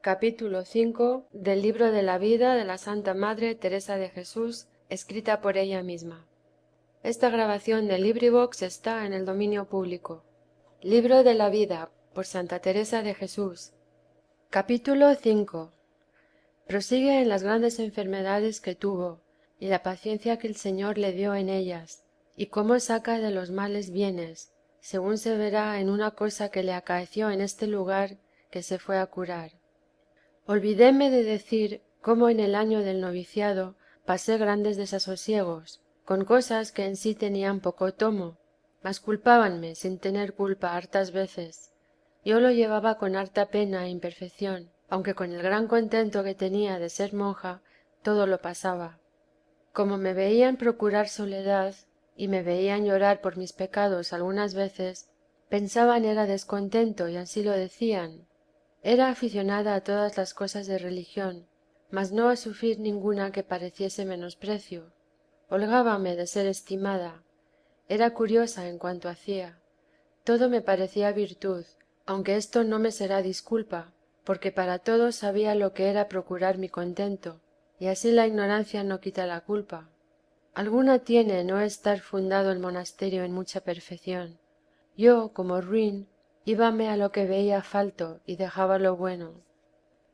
Capítulo 5 del libro de la vida de la Santa Madre Teresa de Jesús, escrita por ella misma. Esta grabación del LibriVox está en el dominio público. Libro de la vida por Santa Teresa de Jesús. Capítulo 5. Prosigue en las grandes enfermedades que tuvo, y la paciencia que el Señor le dio en ellas, y cómo saca de los males bienes, según se verá en una cosa que le acaeció en este lugar que se fue a curar. Olvidéme de decir cómo en el año del noviciado pasé grandes desasosiegos, con cosas que en sí tenían poco tomo, mas culpábanme sin tener culpa hartas veces. Yo lo llevaba con harta pena e imperfección, aunque con el gran contento que tenía de ser monja, todo lo pasaba. Como me veían procurar soledad, y me veían llorar por mis pecados algunas veces, pensaban era descontento y ansí lo decían. Era aficionada a todas las cosas de religión, mas no a sufrir ninguna que pareciese menosprecio. Holgábame de ser estimada. Era curiosa en cuanto hacía. Todo me parecía virtud, aunque esto no me será disculpa, porque para todo sabía lo que era procurar mi contento, y así la ignorancia no quita la culpa. Alguna tiene no estar fundado el monasterio en mucha perfección. Yo, como ruin, íbame a lo que veía falto y dejaba lo bueno.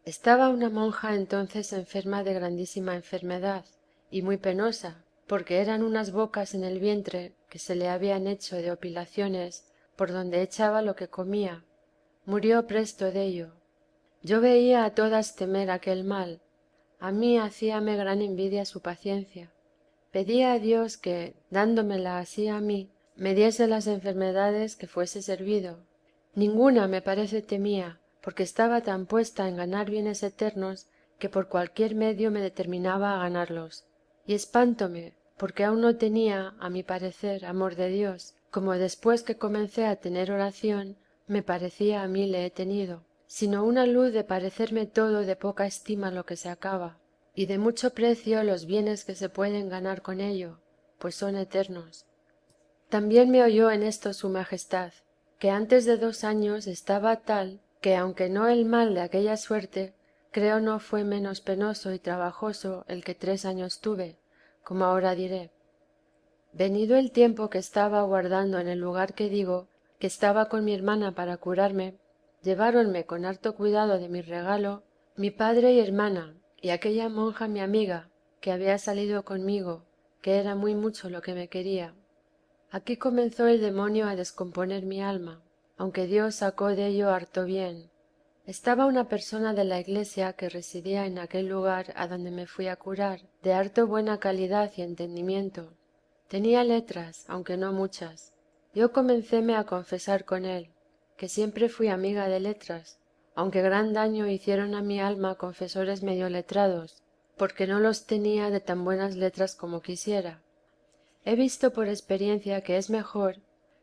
Estaba una monja entonces enferma de grandísima enfermedad, y muy penosa, porque eran unas bocas en el vientre que se le habían hecho de opilaciones, por donde echaba lo que comía. Murió presto dello. Yo veía a todas temer aquel mal. A mí hacíame gran envidia su paciencia. Pedía a Dios que, dándomela así a mí, me diese las enfermedades que fuese servido. Ninguna me parece temía, porque estaba tan puesta en ganar bienes eternos que por cualquier medio me determinaba a ganarlos. Y espántome, porque aún no tenía, a mi parecer, amor de Dios, como después que comencé a tener oración, me parecía a mí le he tenido, sino una luz de parecerme todo de poca estima lo que se acaba, y de mucho precio los bienes que se pueden ganar con ello, pues son eternos. También me oyó en esto su majestad, que antes de 2 años estaba tal que aunque no el mal de aquella suerte, creo no fue menos penoso y trabajoso el que 3 años tuve, como ahora diré. Venido el tiempo que estaba aguardando en el lugar que digo, que estaba con mi hermana para curarme, lleváronme con harto cuidado de mi regalo mi padre y hermana y aquella monja mi amiga que había salido conmigo, que era muy mucho lo que me quería. Aquí comenzó el demonio a descomponer mi alma, aunque Dios sacó dello harto bien. Estaba una persona de la iglesia que residía en aquel lugar adonde me fui a curar, de harto buena calidad y entendimiento. Tenía letras, aunque no muchas. Yo comencéme a confesar con él, que siempre fui amiga de letras, aunque gran daño hicieron a mi alma confesores medio letrados, porque no los tenía de tan buenas letras como quisiera. He visto por experiencia que es mejor,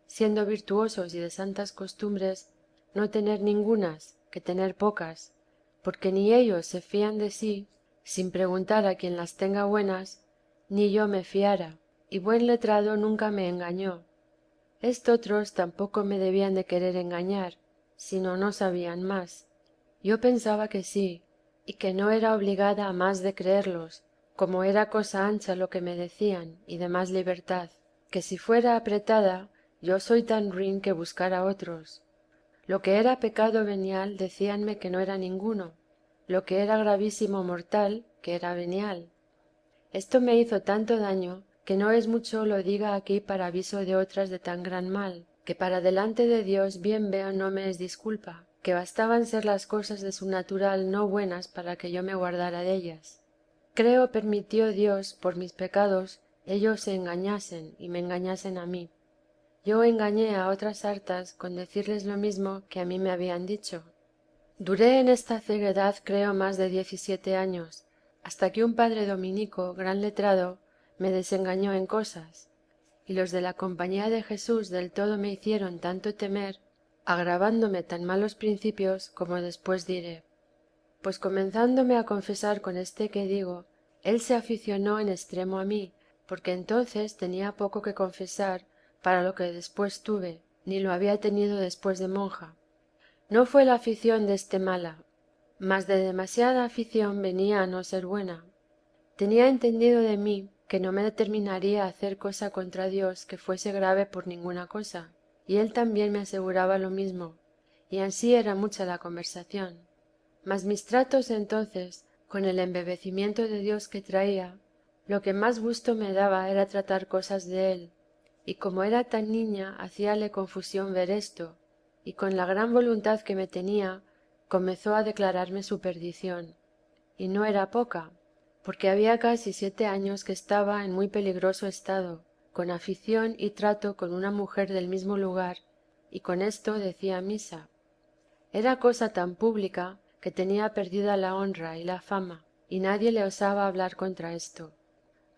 siendo virtuosos y de santas costumbres, no tener ningunas que tener pocas, porque ni ellos se fían de sí, sin preguntar a quien las tenga buenas, ni yo me fiara, y buen letrado nunca me engañó. Estotros tampoco me debían de querer engañar, sino no sabían más. Yo pensaba que sí, y que no era obligada a más de creerlos, como era cosa ancha lo que me decían y de más libertad, que si fuera apretada, yo soy tan ruin que buscara otros. Lo que era pecado venial decíanme que no era ninguno, lo que era gravísimo mortal, que era venial. Esto me hizo tanto daño que no es mucho lo diga aquí para aviso de otras de tan gran mal, que para delante de Dios bien veo no me es disculpa, que bastaban ser las cosas de su natural no buenas para que yo me guardara dellas. Creo permitió Dios por mis pecados ellos se engañasen y me engañasen a mí. Yo engañé a otras hartas con decirles lo mismo que a mí me habían dicho. Duré en esta ceguedad creo más de 17 años, hasta que un padre dominico, gran letrado, me desengañó en cosas, y los de la compañía de Jesús del todo me hicieron tanto temer, agravándome tan malos principios como después diré. Pues comenzándome a confesar con este que digo, él se aficionó en extremo a mí, porque entonces tenía poco que confesar para lo que después tuve, ni lo había tenido después de monja. No fue la afición deste mala, mas de demasiada afición venía a no ser buena. Tenía entendido de mí que no me determinaría a hacer cosa contra Dios que fuese grave por ninguna cosa, y él también me aseguraba lo mismo, y ansí era mucha la conversación. Mas mis tratos entonces, con el embebecimiento de Dios que traía, lo que más gusto me daba era tratar cosas de él, y como era tan niña hacíale confusión ver esto, y con la gran voluntad que me tenía, comenzó a declararme su perdición, y no era poca, porque había casi 7 años que estaba en muy peligroso estado, con afición y trato con una mujer del mismo lugar, y con esto decía misa. Era cosa tan pública que tenía perdida la honra y la fama, y nadie le osaba hablar contra esto.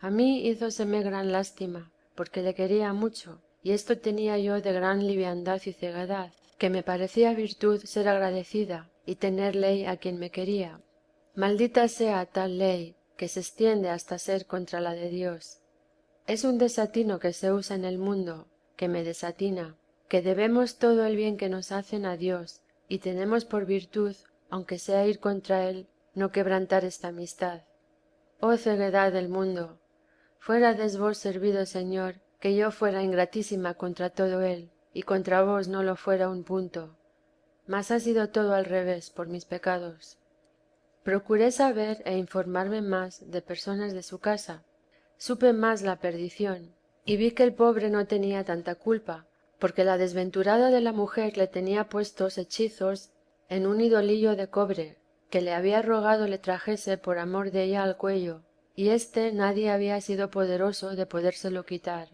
A mí hízoseme gran lástima, porque le quería mucho, y esto tenía yo de gran liviandad y ceguedad, que me parecía virtud ser agradecida y tener ley a quien me quería. Maldita sea tal ley, que se extiende hasta ser contra la de Dios. Es un desatino que se usa en el mundo, que me desatina, que debemos todo el bien que nos hacen a Dios, y tenemos por virtud, aunque sea ir contra Él, no quebrantar esta amistad. Oh ceguedad del mundo, fuérades vos servido, Señor, que yo fuera ingratísima contra todo él, y contra vos no lo fuera un punto, mas ha sido todo al revés por mis pecados. Procuré saber e informarme más de personas de su casa, supe más la perdición, y vi que el pobre no tenía tanta culpa, porque la desventurada de la mujer le tenía puestos hechizos en un idolillo de cobre, que le había rogado le trajese por amor de ella al cuello, y éste nadie había sido poderoso de podérselo quitar.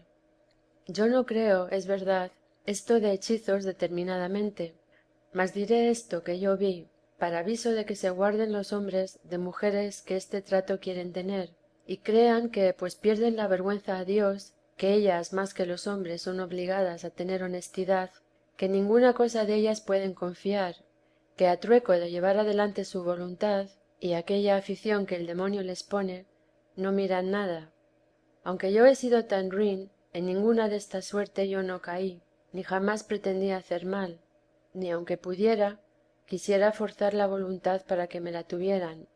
Yo no creo, es verdad, esto de hechizos determinadamente, mas diré esto que yo vi, para aviso de que se guarden los hombres de mujeres que este trato quieren tener, y crean que pues pierden la vergüenza a Dios, que ellas más que los hombres son obligadas a tener honestidad, que ninguna cosa de ellas pueden confiar, que a trueco de llevar adelante su voluntad y aquella afición que el demonio les pone, no miran nada. Aunque yo he sido tan ruin, en ninguna desta suerte yo no caí, ni jamás pretendí hacer mal, ni aunque pudiera, quisiera forzar la voluntad para que me la tuvieran,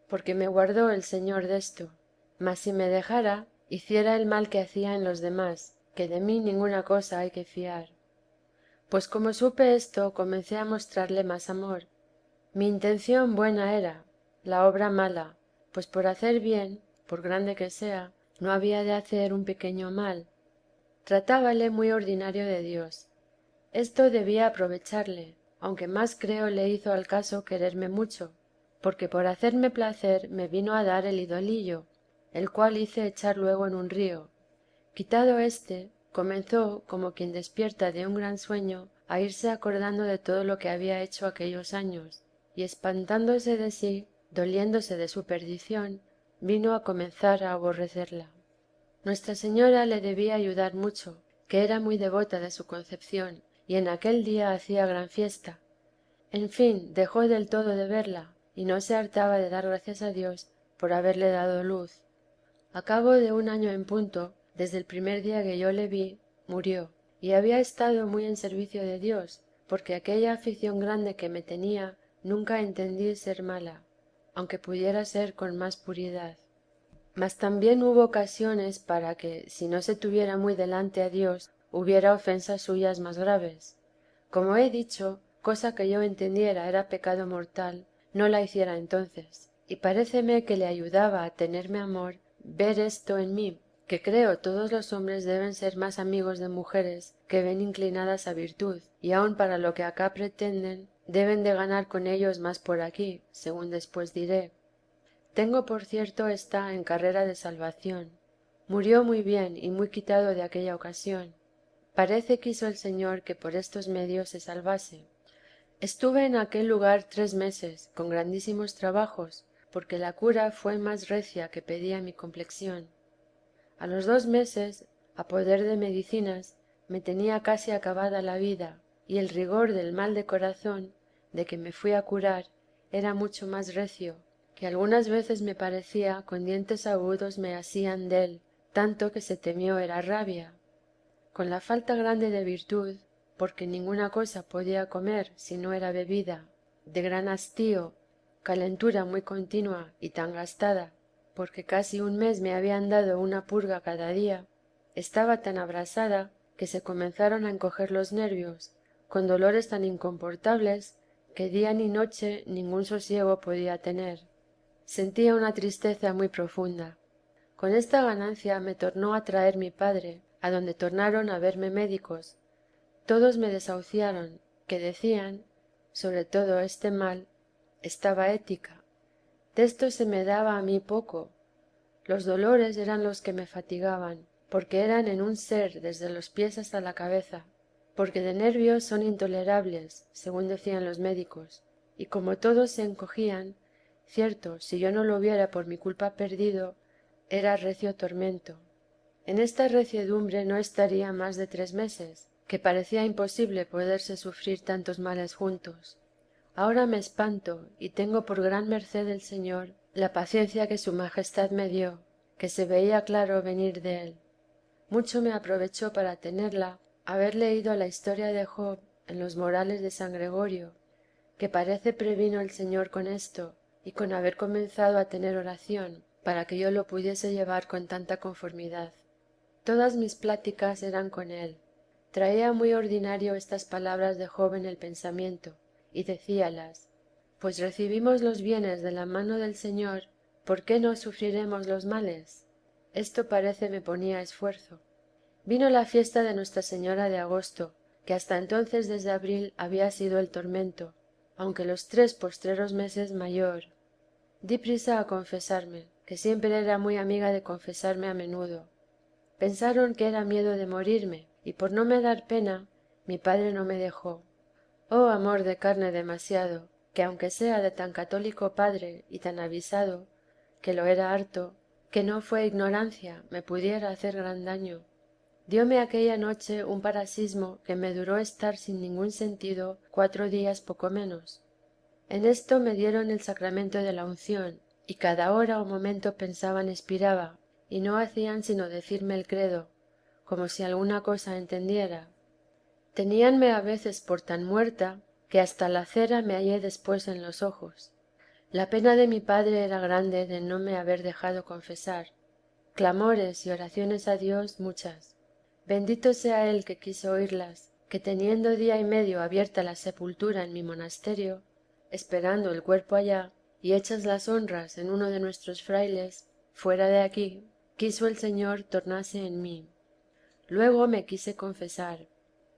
porque me guardó el Señor desto. Mas si me dejara, hiciera el mal que hacía en los demás, que de mí ninguna cosa hay que fiar. Pues como supe esto, comencé a mostrarle más amor. Mi intención buena era, la obra mala, pues por hacer bien, por grande que sea, no había de hacer un pequeño mal. Tratábale muy ordinario de Dios. Esto debía aprovecharle, aunque más creo le hizo al caso quererme mucho, porque por hacerme placer me vino a dar el idolillo, el cual hice echar luego en un río. Quitado éste, comenzó, como quien despierta de un gran sueño, a irse acordando de todo lo que había hecho aquellos años, y espantándose de sí, doliéndose de su perdición, vino a comenzar a aborrecerla. Nuestra Señora le debía ayudar mucho, que era muy devota de su Concepción, y en aquel día hacía gran fiesta. En fin, dejó del todo de verla, y no se hartaba de dar gracias a Dios por haberle dado luz. A cabo de un año en punto, desde el primer día que yo le vi, murió, y había estado muy en servicio de Dios, porque aquella afición grande que me tenía nunca entendí ser mala, aunque pudiera ser con más puridad. Mas también hubo ocasiones para que, si no se tuviera muy delante a Dios, hubiera ofensas suyas más graves. Como he dicho, cosa que yo entendiera era pecado mortal, no la hiciera entonces, y paréceme que le ayudaba a tenerme amor ver esto en mí, que creo todos los hombres deben ser más amigos de mujeres que ven inclinadas a virtud, y aun para lo que acá pretenden, deben de ganar con ellos más por aquí, según después diré. Tengo por cierto está en carrera de salvación. Murió muy bien y muy quitado de aquella ocasión. Parece quiso el Señor que por estos medios se salvase. Estuve en aquel lugar 3 meses, con grandísimos trabajos, porque la cura fue más recia que pedía mi complexión. A los 2 meses, a poder de medicinas, me tenía casi acabada la vida, y el rigor del mal de corazón, de que me fui a curar, era mucho más recio, que algunas veces me parecía con dientes agudos me asían dél, tanto que se temió era rabia. Con la falta grande de virtud, porque ninguna cosa podía comer si no era bebida, de gran hastío, calentura muy continua y tan gastada, porque casi un mes me habían dado una purga cada día, estaba tan abrasada que se comenzaron a encoger los nervios, con dolores tan incomportables que día ni noche ningún sosiego podía tener. Sentía una tristeza muy profunda. Con esta ganancia me tornó a traer mi padre, adonde tornaron a verme médicos. Todos me desahuciaron, que decían, sobre todo este mal, estaba ética. Desto se me daba a mí poco. Los dolores eran los que me fatigaban, porque eran en un ser desde los pies hasta la cabeza, porque de nervios son intolerables, según decían los médicos, y como todos se encogían, cierto, si yo no lo hubiera por mi culpa perdido, era recio tormento. En esta reciedumbre no estaría más de 3 meses, que parecía imposible poderse sufrir tantos males juntos. Ahora me espanto y tengo por gran merced del Señor la paciencia que su majestad me dio, que se veía claro venir de él. Mucho me aprovechó para tenerla haber leído la historia de Job en los Morales de San Gregorio, que parece previno el Señor con esto, y con haber comenzado a tener oración, para que yo lo pudiese llevar con tanta conformidad. Todas mis pláticas eran con él. Traía muy ordinario estas palabras de Job en el pensamiento, y decíalas: pues recibimos los bienes de la mano del Señor, ¿por qué no sufriremos los males? Esto parece me ponía esfuerzo. Vino la fiesta de Nuestra Señora de agosto, que hasta entonces desde abril había sido el tormento, aunque los 3 postreros meses mayor. Di prisa a confesarme, que siempre era muy amiga de confesarme a menudo. Pensaron que era miedo de morirme, y por no me dar pena, mi padre no me dejó. Oh amor de carne demasiado, que aunque sea de tan católico padre y tan avisado, que lo era harto, que no fue ignorancia, me pudiera hacer gran daño. Dióme aquella noche un parasismo que me duró estar sin ningún sentido 4 días poco menos. En esto me dieron el sacramento de la unción, y cada hora o momento pensaban expiraba, y no hacían sino decirme el credo, como si alguna cosa entendiera. Teníanme a veces por tan muerta que hasta la cera me hallé después en los ojos. La pena de mi padre era grande de no me haber dejado confesar. Clamores y oraciones a Dios muchas. Bendito sea él que quiso oírlas, que teniendo día y medio abierta la sepultura en mi monasterio, esperando el cuerpo allá, y hechas las honras en uno de nuestros frailes, fuera de aquí, quiso el Señor tornase en mí. Luego me quise confesar.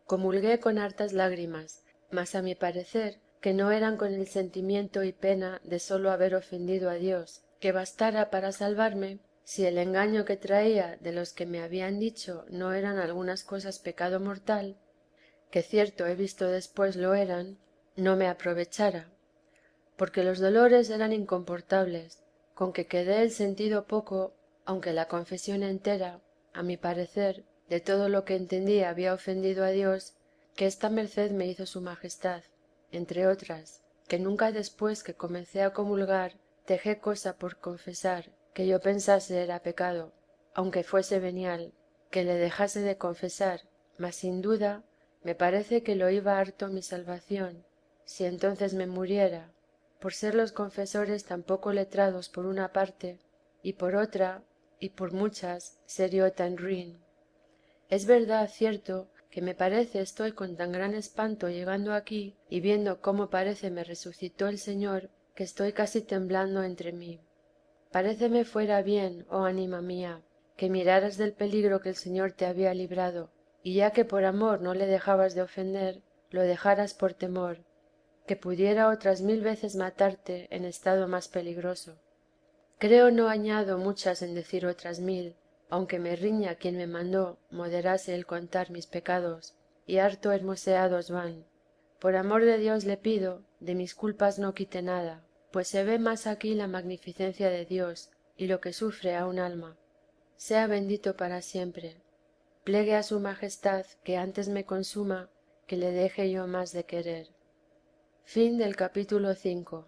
Comulgué con hartas lágrimas, mas a mi parecer que no eran con el sentimiento y pena de sólo haber ofendido a Dios, que bastara para salvarme, si el engaño que traía de los que me habían dicho no eran algunas cosas pecado mortal, que cierto he visto después lo eran, no me aprovechara, porque los dolores eran incomportables, con que quedé el sentido poco, aunque la confesión entera, a mi parecer, de todo lo que entendí había ofendido a Dios, que esta merced me hizo su majestad, entre otras, que nunca después que comencé a comulgar dejé cosa por confesar que yo pensase era pecado, aunque fuese venial, que le dejase de confesar, mas sin duda me parece que lo iba harto mi salvación, si entonces me muriera, por ser los confesores tan poco letrados por una parte, y por otra, y por muchas, ser yo tan ruin. Es verdad cierto que me parece estoy con tan gran espanto llegando aquí y viendo cómo parece me resucitó el Señor, que estoy casi temblando entre mí. Paréceme fuera bien, oh ánima mía, que miraras del peligro que el Señor te había librado, y ya que por amor no le dejabas de ofender, lo dejaras por temor, que pudiera otras 1000 veces matarte en estado más peligroso. Creo no añado muchas en decir otras 1000, aunque me riña quien me mandó moderase el contar mis pecados, y harto hermoseados van. Por amor de Dios le pido, de mis culpas no quite nada, pues se ve más aquí la magnificencia de Dios y lo que sufre a un alma. Sea bendito para siempre. Plegue a su majestad que antes me consuma que le deje yo más de querer. Capítulo 5.